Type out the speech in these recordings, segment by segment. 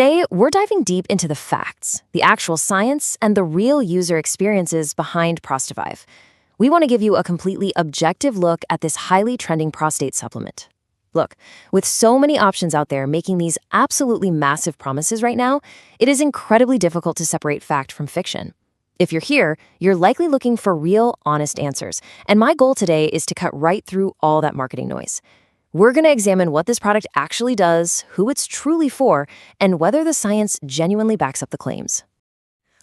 Today, we're diving deep into the facts, the actual science, and the real user experiences behind ProstaVive. We want to give you a completely objective look at this highly trending prostate supplement. Look, with so many options out there making these absolutely massive promises right now, it is incredibly difficult to separate fact from fiction. If you're here, you're likely looking for real, honest answers, and my goal today is to cut right through all that marketing noise. We're going to examine what this product actually does, who it's truly for, and whether the science genuinely backs up the claims.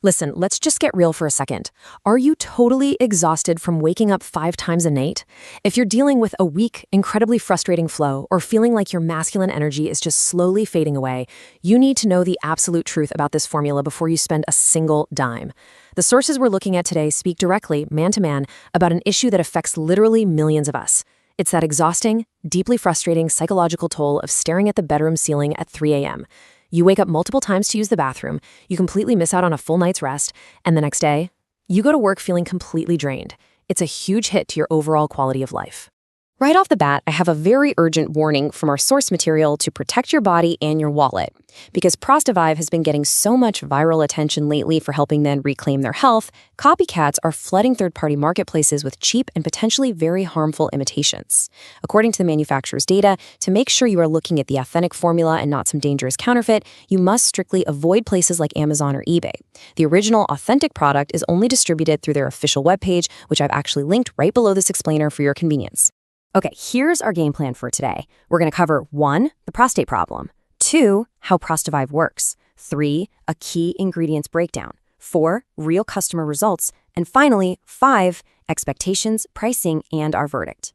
Listen, let's just get real for a second. Are you totally exhausted from waking up 5 times a night? If you're dealing with a weak, incredibly frustrating flow, or feeling like your masculine energy is just slowly fading away, you need to know the absolute truth about this formula before you spend a single dime. The sources we're looking at today speak directly, man to man, about an issue that affects literally millions of us. It's that exhausting, deeply frustrating psychological toll of staring at the bedroom ceiling at 3 a.m. You wake up multiple times to use the bathroom, you completely miss out on a full night's rest, and the next day, you go to work feeling completely drained. It's a huge hit to your overall quality of life. Right off the bat, I have a very urgent warning from our source material to protect your body and your wallet. Because ProstaVive has been getting so much viral attention lately for helping men reclaim their health, copycats are flooding third-party marketplaces with cheap and potentially very harmful imitations. According to the manufacturer's data, to make sure you are looking at the authentic formula and not some dangerous counterfeit, you must strictly avoid places like Amazon or eBay. The original authentic product is only distributed through their official webpage, which I've actually linked right below this explainer for your convenience. Okay, here's our game plan for today. We're going to cover 1, the prostate problem, 2, how ProstaVive works, 3, a key ingredients breakdown, 4, real customer results, and finally, 5, expectations, pricing, and our verdict.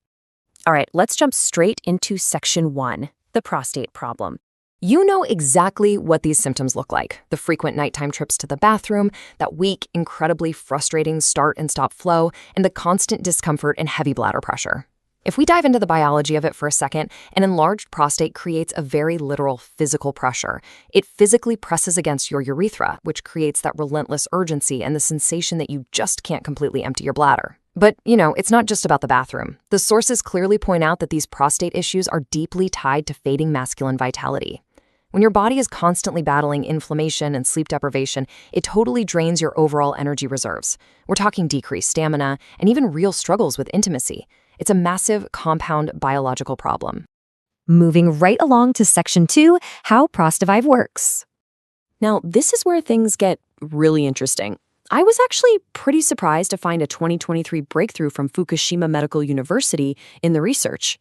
All right, let's jump straight into section 1, the prostate problem. You know exactly what these symptoms look like. The frequent nighttime trips to the bathroom, that weak, incredibly frustrating start and stop flow, and the constant discomfort and heavy bladder pressure. If we dive into the biology of it for a second, an enlarged prostate creates a very literal physical pressure. It physically presses against your urethra, which creates that relentless urgency and the sensation that you just can't completely empty your bladder. But, it's not just about the bathroom. The sources clearly point out that these prostate issues are deeply tied to fading masculine vitality. When your body is constantly battling inflammation and sleep deprivation, it totally drains your overall energy reserves. We're talking decreased stamina and even real struggles with intimacy. It's a massive compound biological problem. Moving right along to section 2, how ProstaVive works. Now, this is where things get really interesting. I was actually pretty surprised to find a 2023 breakthrough from Fukushima Medical University in the research.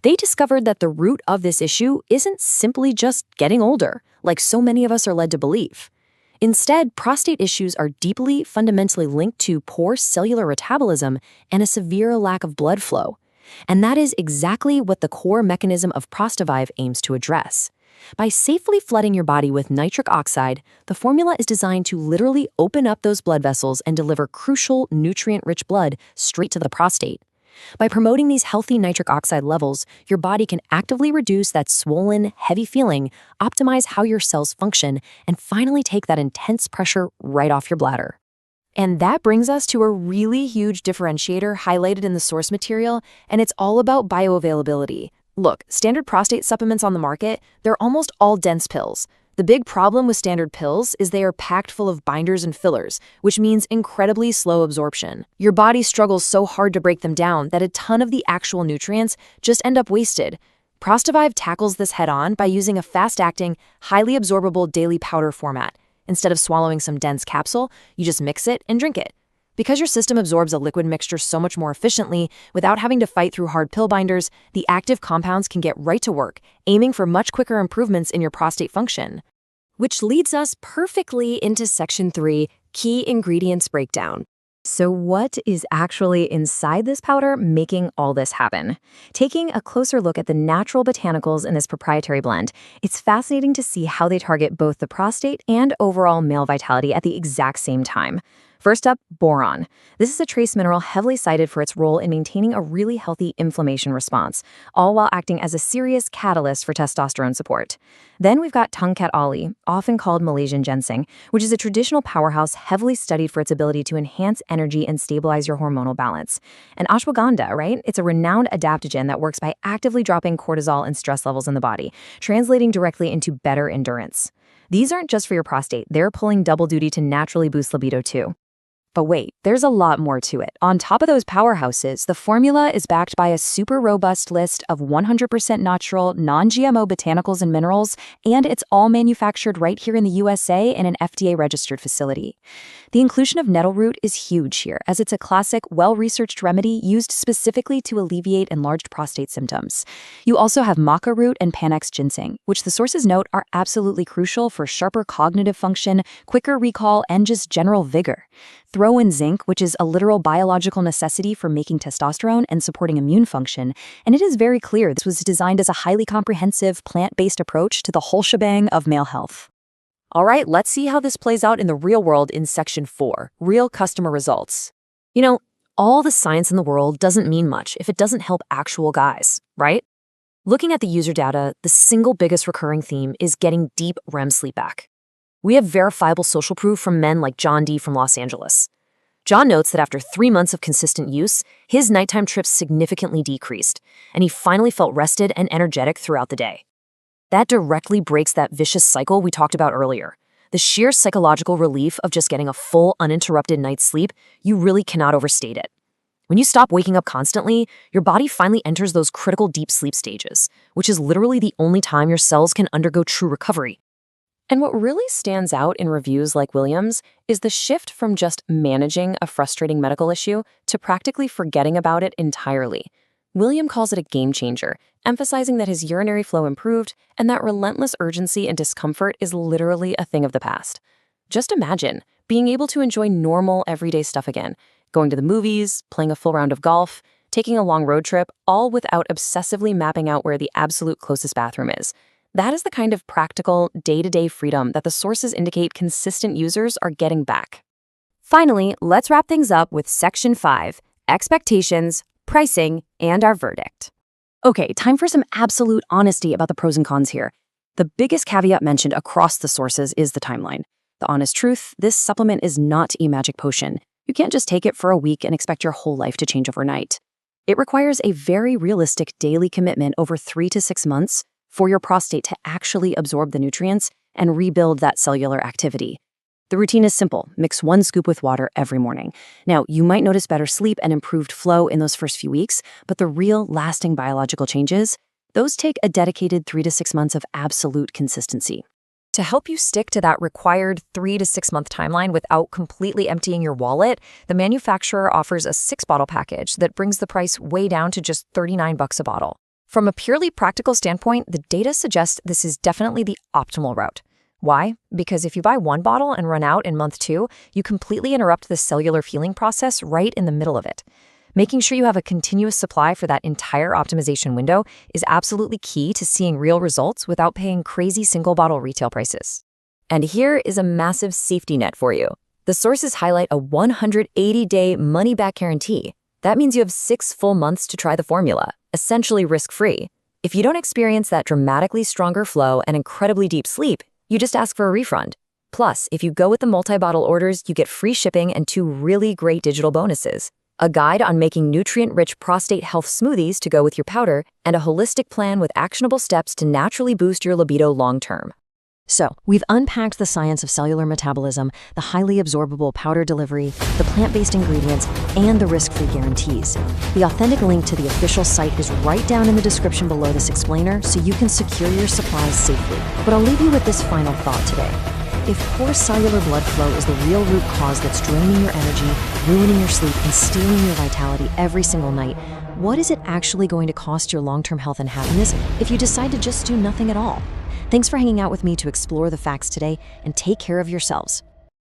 They discovered that the root of this issue isn't simply just getting older, like so many of us are led to believe. Instead, prostate issues are deeply, fundamentally linked to poor cellular metabolism and a severe lack of blood flow. And that is exactly what the core mechanism of ProstaVive aims to address. By safely flooding your body with nitric oxide, the formula is designed to literally open up those blood vessels and deliver crucial, nutrient-rich blood straight to the prostate. By promoting these healthy nitric oxide levels, your body can actively reduce that swollen, heavy feeling, optimize how your cells function, and finally take that intense pressure right off your bladder. And that brings us to a really huge differentiator highlighted in the source material, and it's all about bioavailability. Look, standard prostate supplements on the market, they're almost all dense pills. The big problem with standard pills is they are packed full of binders and fillers, which means incredibly slow absorption. Your body struggles so hard to break them down that a ton of the actual nutrients just end up wasted. ProstaVive tackles this head-on by using a fast-acting, highly absorbable daily powder format. Instead of swallowing some dense capsule, you just mix it and drink it. Because your system absorbs a liquid mixture so much more efficiently, without having to fight through hard pill binders, the active compounds can get right to work, aiming for much quicker improvements in your prostate function. Which leads us perfectly into section 3, key ingredients breakdown. So what is actually inside this powder making all this happen? Taking a closer look at the natural botanicals in this proprietary blend, it's fascinating to see how they target both the prostate and overall male vitality at the exact same time. First up, boron. This is a trace mineral heavily cited for its role in maintaining a really healthy inflammation response, all while acting as a serious catalyst for testosterone support. Then we've got tungcat ali, often called Malaysian ginseng, which is a traditional powerhouse heavily studied for its ability to enhance energy and stabilize your hormonal balance. And ashwagandha, right? It's a renowned adaptogen that works by actively dropping cortisol and stress levels in the body, translating directly into better endurance. These aren't just for your prostate, they're pulling double duty to naturally boost libido too. But wait, there's a lot more to it. On top of those powerhouses, the formula is backed by a super robust list of 100% natural, non-GMO botanicals and minerals, and it's all manufactured right here in the USA in an FDA-registered facility. The inclusion of nettle root is huge here, as it's a classic, well-researched remedy used specifically to alleviate enlarged prostate symptoms. You also have maca root and Panax ginseng, which the sources note are absolutely crucial for sharper cognitive function, quicker recall, and just general vigor. Throw in zinc, which is a literal biological necessity for making testosterone and supporting immune function, and it is very clear this was designed as a highly comprehensive, plant-based approach to the whole shebang of male health. All right, let's see how this plays out in the real world in Section 4, Real Customer Results. You know, all the science in the world doesn't mean much if it doesn't help actual guys, right? Looking at the user data, the single biggest recurring theme is getting deep REM sleep back. We have verifiable social proof from men like John D. from Los Angeles. John notes that after 3 months of consistent use, his nighttime trips significantly decreased, and he finally felt rested and energetic throughout the day. That directly breaks that vicious cycle we talked about earlier. The sheer psychological relief of just getting a full, uninterrupted night's sleep, you really cannot overstate it. When you stop waking up constantly, your body finally enters those critical deep sleep stages, which is literally the only time your cells can undergo true recovery. And what really stands out in reviews like Williams is the shift from just managing a frustrating medical issue to practically forgetting about it entirely. William calls it a game changer, emphasizing that his urinary flow improved and that relentless urgency and discomfort is literally a thing of the past. Just imagine being able to enjoy normal, everyday stuff again, going to the movies, playing a full round of golf, taking a long road trip, all without obsessively mapping out where the absolute closest bathroom is. That is the kind of practical, day-to-day freedom that the sources indicate consistent users are getting back. Finally, let's wrap things up with Section 5, Expectations, Pricing, and our verdict. Okay, time for some absolute honesty about the pros and cons here. The biggest caveat mentioned across the sources is the timeline. The honest truth, this supplement is not a magic potion. You can't just take it for a week and expect your whole life to change overnight. It requires a very realistic daily commitment over 3 to 6 months for your prostate to actually absorb the nutrients and rebuild that cellular activity. The routine is simple. Mix 1 scoop with water every morning. Now, you might notice better sleep and improved flow in those first few weeks, but the real lasting biological changes, those take a dedicated 3 to 6 months of absolute consistency. To help you stick to that required 3 to 6 month timeline without completely emptying your wallet, the manufacturer offers a 6-bottle package that brings the price way down to just $39 a bottle. From a purely practical standpoint, the data suggests this is definitely the optimal route. Why? Because if you buy 1 bottle and run out in month 2, you completely interrupt the cellular healing process right in the middle of it. Making sure you have a continuous supply for that entire optimization window is absolutely key to seeing real results without paying crazy single-bottle retail prices. And here is a massive safety net for you. The sources highlight a 180-day money-back guarantee. That means you have 6 full months to try the formula, essentially risk-free. If you don't experience that dramatically stronger flow and incredibly deep sleep, you just ask for a refund. Plus, if you go with the multi-bottle orders, you get free shipping and 2 really great digital bonuses: a guide on making nutrient-rich prostate health smoothies to go with your powder, and a holistic plan with actionable steps to naturally boost your libido long-term. So, we've unpacked the science of cellular metabolism, the highly absorbable powder delivery, the plant-based ingredients, and the risk-free guarantees. The authentic link to the official site is right down in the description below this explainer, so you can secure your supplies safely. But I'll leave you with this final thought today. If poor cellular blood flow is the real root cause that's draining your energy, ruining your sleep, and stealing your vitality every single night, what is it actually going to cost your long-term health and happiness if you decide to just do nothing at all? Thanks for hanging out with me to explore the facts today, and take care of yourselves.